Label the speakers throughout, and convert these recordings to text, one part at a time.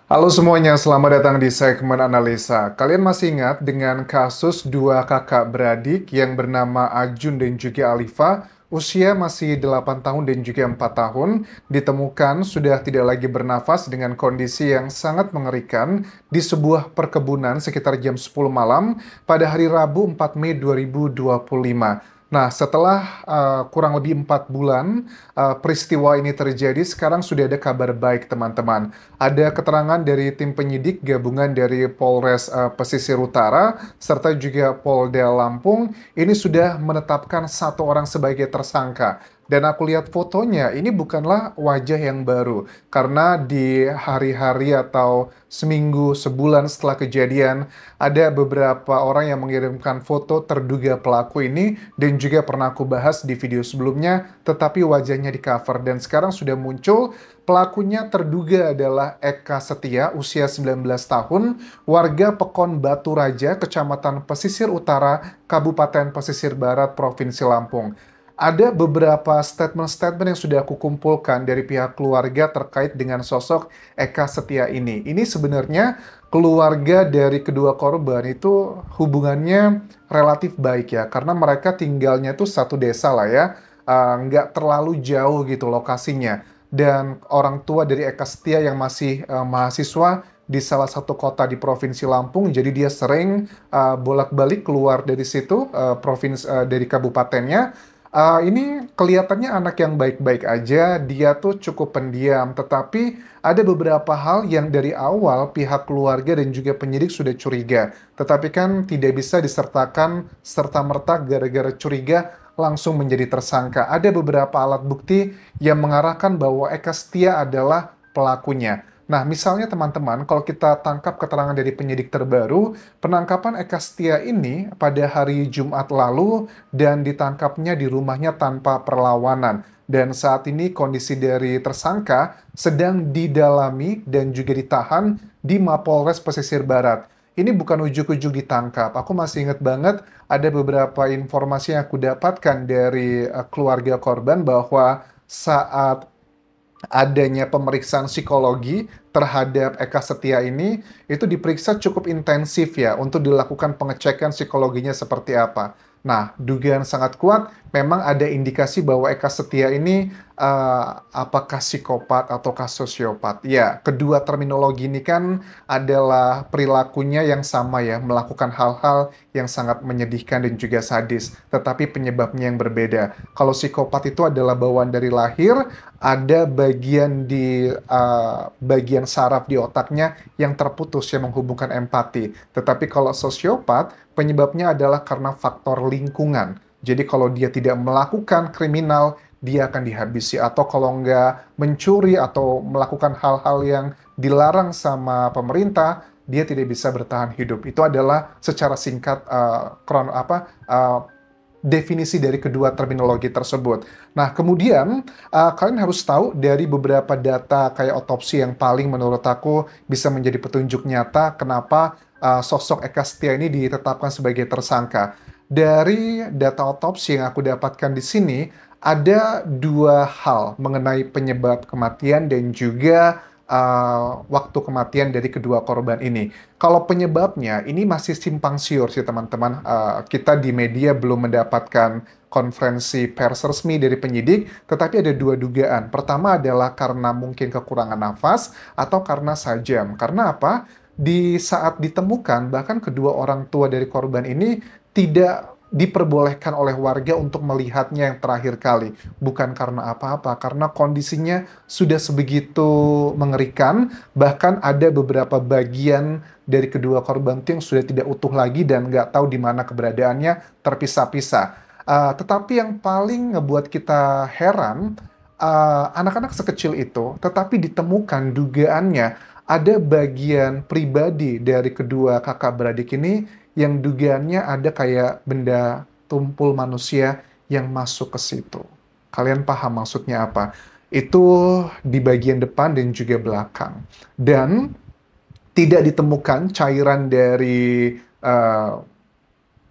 Speaker 1: Halo semuanya, selamat datang di segmen analisa. Kalian masih ingat dengan kasus dua kakak beradik yang bernama Ajun dan juga Alifa? Usia masih 8 tahun dan juga 4 tahun, ditemukan sudah tidak lagi bernafas dengan kondisi yang sangat mengerikan di sebuah perkebunan sekitar jam 10 malam pada hari Rabu 4 Mei 2025. Nah, setelah kurang lebih 4 bulan peristiwa ini terjadi, sekarang sudah ada kabar baik teman-teman. Ada keterangan dari tim penyidik gabungan dari Polres Pesisir Utara serta juga Polda Lampung ini sudah menetapkan satu orang sebagai tersangka. Dan aku lihat fotonya, ini bukanlah wajah yang baru. Karena di hari-hari atau seminggu, sebulan setelah kejadian, ada beberapa orang yang mengirimkan foto terduga pelaku ini dan juga pernah aku bahas di video sebelumnya, tetapi wajahnya di cover. Dan sekarang sudah muncul. Pelakunya terduga adalah Eka Setia, usia 19 tahun, warga Pekon Batu Raja, Kecamatan Pesisir Utara, Kabupaten Pesisir Barat, Provinsi Lampung. Ada beberapa statement-statement yang sudah aku kumpulkan dari pihak keluarga terkait dengan sosok Eka Setia ini. Ini sebenarnya keluarga dari kedua korban itu hubungannya relatif baik ya, karena mereka tinggalnya itu satu desa lah ya, nggak terlalu jauh gitu lokasinya. Dan orang tua dari Eka Setia yang masih mahasiswa di salah satu kota di Provinsi Lampung, jadi dia sering bolak-balik keluar dari situ, dari kabupatennya. Ini kelihatannya anak yang baik-baik aja, dia tuh cukup pendiam, tetapi ada beberapa hal yang dari awal pihak keluarga dan juga penyidik sudah curiga. Tetapi kan tidak bisa disertakan serta-merta gara-gara curiga langsung menjadi tersangka. Ada beberapa alat bukti yang mengarahkan bahwa Eka Setia adalah pelakunya. Nah, misalnya teman-teman, kalau kita tangkap keterangan dari penyidik terbaru, penangkapan Eka Setia ini pada hari Jumat lalu dan ditangkapnya di rumahnya tanpa perlawanan. Dan saat ini kondisi dari tersangka sedang didalami dan juga ditahan di Mapolres Pesisir Barat. Ini bukan ujuk-ujuk ditangkap. Aku masih ingat banget ada beberapa informasi yang aku dapatkan dari keluarga korban bahwa saat adanya pemeriksaan psikologi terhadap Eka Setia ini itu diperiksa cukup intensif ya untuk dilakukan pengecekan psikologinya seperti apa. Nah, dugaan sangat kuat memang ada indikasi bahwa Eka Setia ini apakah psikopat ataukah sosiopat. Ya, kedua terminologi ini kan adalah perilakunya yang sama ya, melakukan hal-hal yang sangat menyedihkan dan juga sadis, tetapi penyebabnya yang berbeda. Kalau psikopat itu adalah bawaan dari lahir, ada bagian di bagian saraf di otaknya yang terputus yang menghubungkan empati. Tetapi kalau sosiopat, penyebabnya adalah karena faktor lingkungan. Jadi kalau dia tidak melakukan kriminal, dia akan dihabisi. Atau kalau nggak mencuri atau melakukan hal-hal yang dilarang sama pemerintah, dia tidak bisa bertahan hidup. Itu adalah secara singkat definisi dari kedua terminologi tersebut. Nah, kemudian kalian harus tahu dari beberapa data kayak otopsi yang paling menurut aku bisa menjadi petunjuk nyata kenapa sosok Eka Setia ini ditetapkan sebagai tersangka. Dari data otopsi yang aku dapatkan di sini, ada dua hal mengenai penyebab kematian dan juga waktu kematian dari kedua korban ini. Kalau penyebabnya, ini masih simpang siur sih teman-teman. Kita di media belum mendapatkan konferensi pers resmi dari penyidik, tetapi ada dua dugaan. Pertama adalah karena mungkin kekurangan nafas atau karena sajam. Karena apa? Di saat ditemukan, bahkan kedua orang tua dari korban ini tidak diperbolehkan oleh warga untuk melihatnya yang terakhir kali. Bukan karena apa-apa, karena kondisinya sudah sebegitu mengerikan, bahkan ada beberapa bagian dari kedua korban itu yang sudah tidak utuh lagi dan nggak tahu di mana keberadaannya, terpisah-pisah. Tetapi yang paling ngebuat kita heran, anak-anak sekecil itu, tetapi ditemukan dugaannya ada bagian pribadi dari kedua kakak beradik ini yang dugaannya ada kayak benda tumpul manusia yang masuk ke situ. Kalian paham maksudnya apa? Itu di bagian depan dan juga belakang. Dan tidak ditemukan cairan dari eh,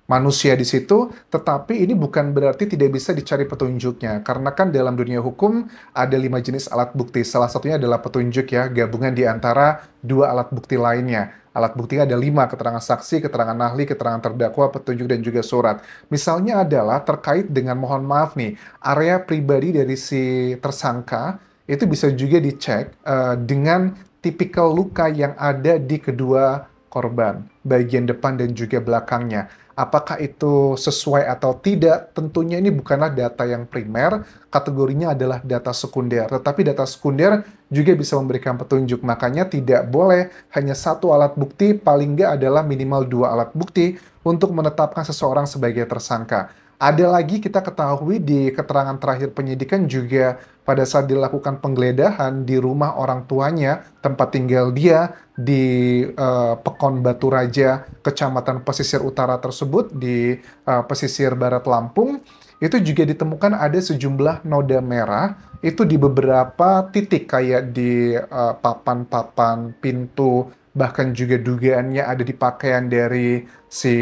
Speaker 1: manusia di situ, tetapi ini bukan berarti tidak bisa dicari petunjuknya. Karena kan dalam dunia hukum ada 5 jenis alat bukti. Salah satunya adalah petunjuk ya, gabungan di antara dua alat bukti lainnya. Alat buktinya ada 5, keterangan saksi, keterangan ahli, keterangan terdakwa, petunjuk, dan juga surat. Misalnya adalah terkait dengan, mohon maaf nih, area pribadi dari si tersangka, itu bisa juga dicek dengan tipikal luka yang ada di kedua korban, bagian depan dan juga belakangnya. Apakah itu sesuai atau tidak? Tentunya ini bukanlah data yang primer, kategorinya adalah data sekunder. Tetapi data sekunder juga bisa memberikan petunjuk. Makanya tidak boleh hanya satu alat bukti, paling nggak adalah minimal 2 alat bukti untuk menetapkan seseorang sebagai tersangka. Ada lagi kita ketahui di keterangan terakhir penyidikan juga pada saat dilakukan penggeledahan di rumah orang tuanya, tempat tinggal dia di Pekon Batu Raja, Kecamatan Pesisir Utara tersebut di pesisir barat Lampung, itu juga ditemukan ada sejumlah noda merah itu di beberapa titik kayak di papan-papan pintu, bahkan juga dugaannya ada di pakaian dari si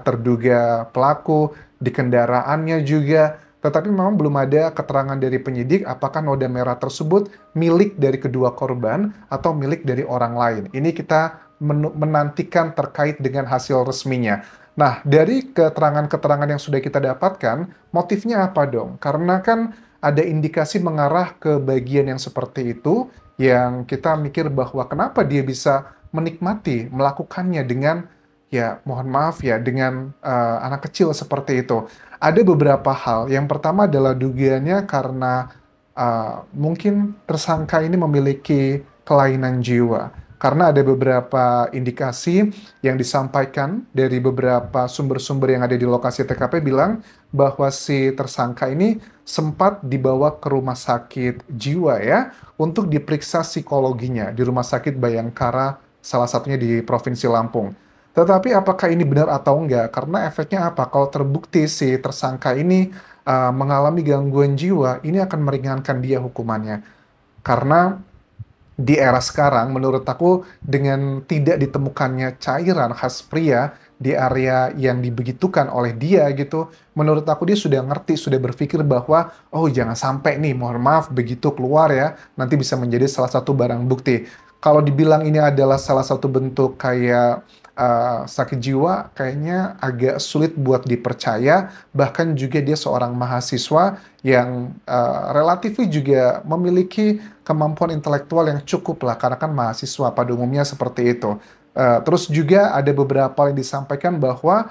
Speaker 1: terduga pelaku, di kendaraannya juga. Tetapi memang belum ada keterangan dari penyidik apakah noda merah tersebut milik dari kedua korban atau milik dari orang lain. Ini kita menantikan terkait dengan hasil resminya. Nah, dari keterangan-keterangan yang sudah kita dapatkan, motifnya apa dong? Karena kan ada indikasi mengarah ke bagian yang seperti itu, yang kita mikir bahwa kenapa dia bisa menikmati melakukannya dengan, ya mohon maaf ya, dengan anak kecil seperti itu. Ada beberapa hal. Yang pertama adalah dugaannya karena mungkin tersangka ini memiliki kelainan jiwa. Karena ada beberapa indikasi yang disampaikan dari beberapa sumber-sumber yang ada di lokasi TKP bilang bahwa si tersangka ini sempat dibawa ke rumah sakit jiwa ya untuk diperiksa psikologinya di Rumah Sakit Bayangkara, salah satunya di Provinsi Lampung. Tetapi apakah ini benar atau enggak? Karena efeknya apa? Kalau terbukti si tersangka ini mengalami gangguan jiwa, ini akan meringankan dia hukumannya. Karena di era sekarang, menurut aku, dengan tidak ditemukannya cairan khas pria di area yang dibegitukan oleh dia gitu, menurut aku dia sudah ngerti, sudah berpikir bahwa, oh jangan sampai nih, mohon maaf, begitu keluar ya, nanti bisa menjadi salah satu barang bukti. Kalau dibilang ini adalah salah satu bentuk kayak sakit jiwa, kayaknya agak sulit buat dipercaya. Bahkan juga dia seorang mahasiswa yang relatif juga memiliki kemampuan intelektual yang cukup lah, karena kan mahasiswa pada umumnya seperti itu. Terus juga ada beberapa yang disampaikan bahwa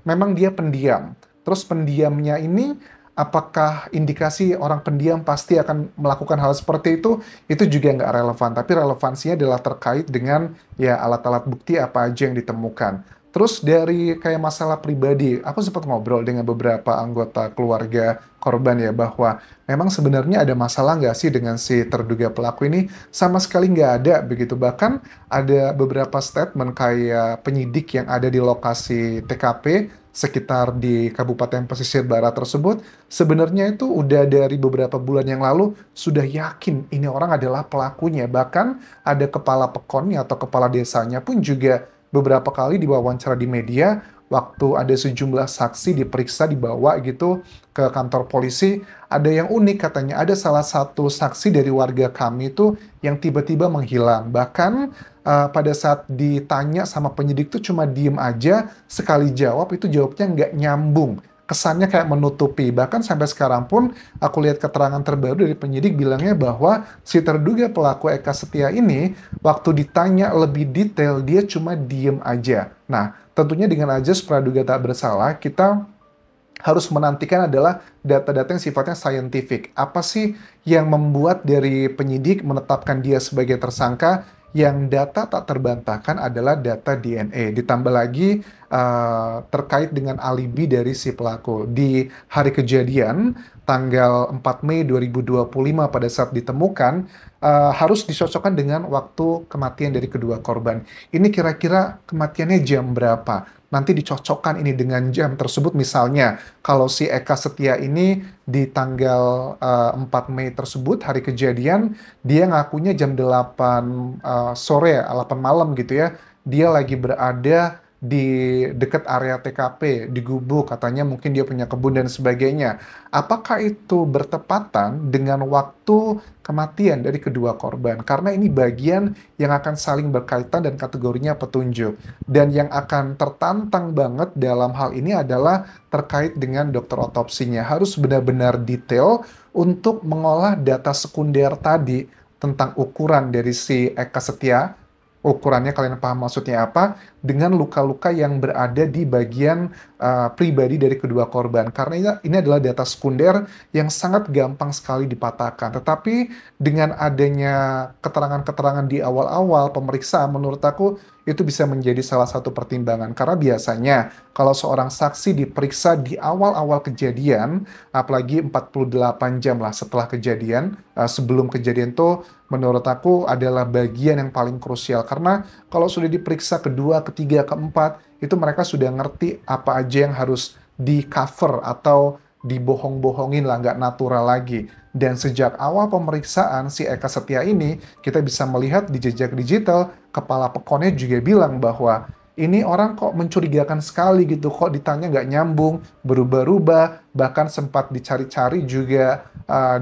Speaker 1: memang dia pendiam. Terus pendiamnya ini, apakah indikasi orang pendiam pasti akan melakukan hal seperti itu juga nggak relevan. Tapi relevansinya adalah terkait dengan ya alat-alat bukti apa aja yang ditemukan. Terus dari kayak masalah pribadi, aku sempat ngobrol dengan beberapa anggota keluarga korban ya, bahwa memang sebenarnya ada masalah nggak sih dengan si terduga pelaku ini? Sama sekali nggak ada begitu. Bahkan ada beberapa statement kayak penyidik yang ada di lokasi TKP sekitar di Kabupaten Pesisir Barat tersebut, sebenarnya itu udah dari beberapa bulan yang lalu sudah yakin ini orang adalah pelakunya. Bahkan ada kepala pekonnya atau kepala desanya pun juga beberapa kali diwawancara di media, waktu ada sejumlah saksi diperiksa, dibawa gitu ke kantor polisi, ada yang unik katanya, ada salah satu saksi dari warga kami itu yang tiba-tiba menghilang. Bahkan pada saat ditanya sama penyidik tuh cuma diem aja, sekali jawab itu jawabnya nggak nyambung. Kesannya kayak menutupi. Bahkan sampai sekarang pun aku lihat keterangan terbaru dari penyidik bilangnya bahwa si terduga pelaku Eka Setia ini waktu ditanya lebih detail dia cuma diem aja. Nah, tentunya dengan azas praduga tak bersalah, kita harus menantikan adalah data-data yang sifatnya scientific. Apa sih yang membuat dari penyidik menetapkan dia sebagai tersangka? Yang data tak terbantahkan adalah data DNA. Ditambah lagi terkait dengan alibi dari si pelaku. Di hari kejadian, tanggal 4 Mei 2025 pada saat ditemukan, harus disocokkan dengan waktu kematian dari kedua korban. Ini kira-kira kematiannya jam berapa? Nanti dicocokkan ini dengan jam tersebut. Misalnya, kalau si Eka Setia ini di tanggal 4 Mei tersebut, hari kejadian, dia ngakunya jam 8 sore, 8 malam gitu ya. Dia lagi berada di dekat area TKP, di gubuk, katanya mungkin dia punya kebun dan sebagainya. Apakah itu bertepatan dengan waktu kematian dari kedua korban? Karena ini bagian yang akan saling berkaitan dan kategorinya petunjuk. Dan yang akan tertantang banget dalam hal ini adalah terkait dengan dokter otopsinya. Harus benar-benar detail untuk mengolah data sekunder tadi tentang ukuran dari si Eka Setia, ukurannya kalian paham maksudnya apa, dengan luka-luka yang berada di bagian pribadi dari kedua korban. Karena ini adalah data sekunder yang sangat gampang sekali dipatahkan. Tetapi dengan adanya keterangan-keterangan di awal-awal pemeriksaan, menurut aku itu bisa menjadi salah satu pertimbangan. Karena biasanya kalau seorang saksi diperiksa di awal-awal kejadian, apalagi 48 jam lah setelah kejadian, sebelum kejadian itu menurut aku adalah bagian yang paling krusial. Karena kalau sudah diperiksa kedua, ketiga, keempat, itu mereka sudah ngerti apa aja yang harus di-cover atau dibohong-bohongin lah, nggak natural lagi. Dan sejak awal pemeriksaan si Eka Setia ini, kita bisa melihat di jejak digital, kepala pekonnya juga bilang bahwa ini orang kok mencurigakan sekali gitu, kok ditanya nggak nyambung, berubah-ubah, bahkan sempat dicari-cari juga,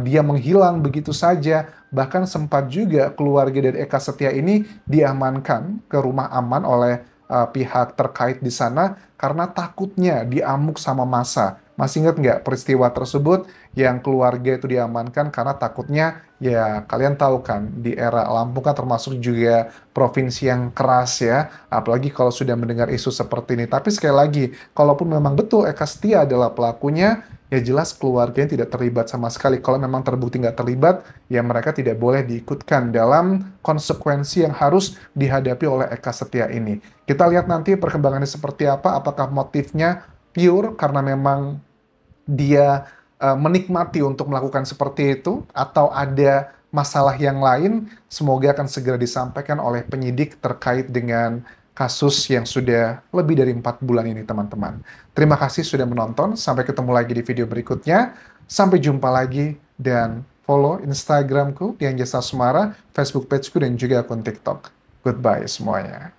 Speaker 1: dia menghilang begitu saja. Bahkan sempat juga keluarga dari Eka Setia ini diamankan ke rumah aman oleh pihak terkait di sana karena takutnya diamuk sama massa. Masih ingat nggak peristiwa tersebut yang keluarga itu diamankan karena takutnya, ya kalian tahu kan, di era Lampung kan termasuk juga provinsi yang keras ya, apalagi kalau sudah mendengar isu seperti ini. Tapi sekali lagi, kalaupun memang betul Eka Setia adalah pelakunya, ya jelas keluarganya tidak terlibat sama sekali. Kalau memang terbukti nggak terlibat, ya mereka tidak boleh diikutkan dalam konsekuensi yang harus dihadapi oleh Eka Setia ini. Kita lihat nanti perkembangannya seperti apa, apakah motifnya pure karena memang dia menikmati untuk melakukan seperti itu, atau ada masalah yang lain. Semoga akan segera disampaikan oleh penyidik terkait dengan kasus yang sudah lebih dari 4 bulan ini, teman-teman. Terima kasih sudah menonton, sampai ketemu lagi di video berikutnya. Sampai jumpa lagi, dan follow Instagramku, Dian Jasa Sumara, Facebook pageku, dan juga akun TikTok. Goodbye semuanya.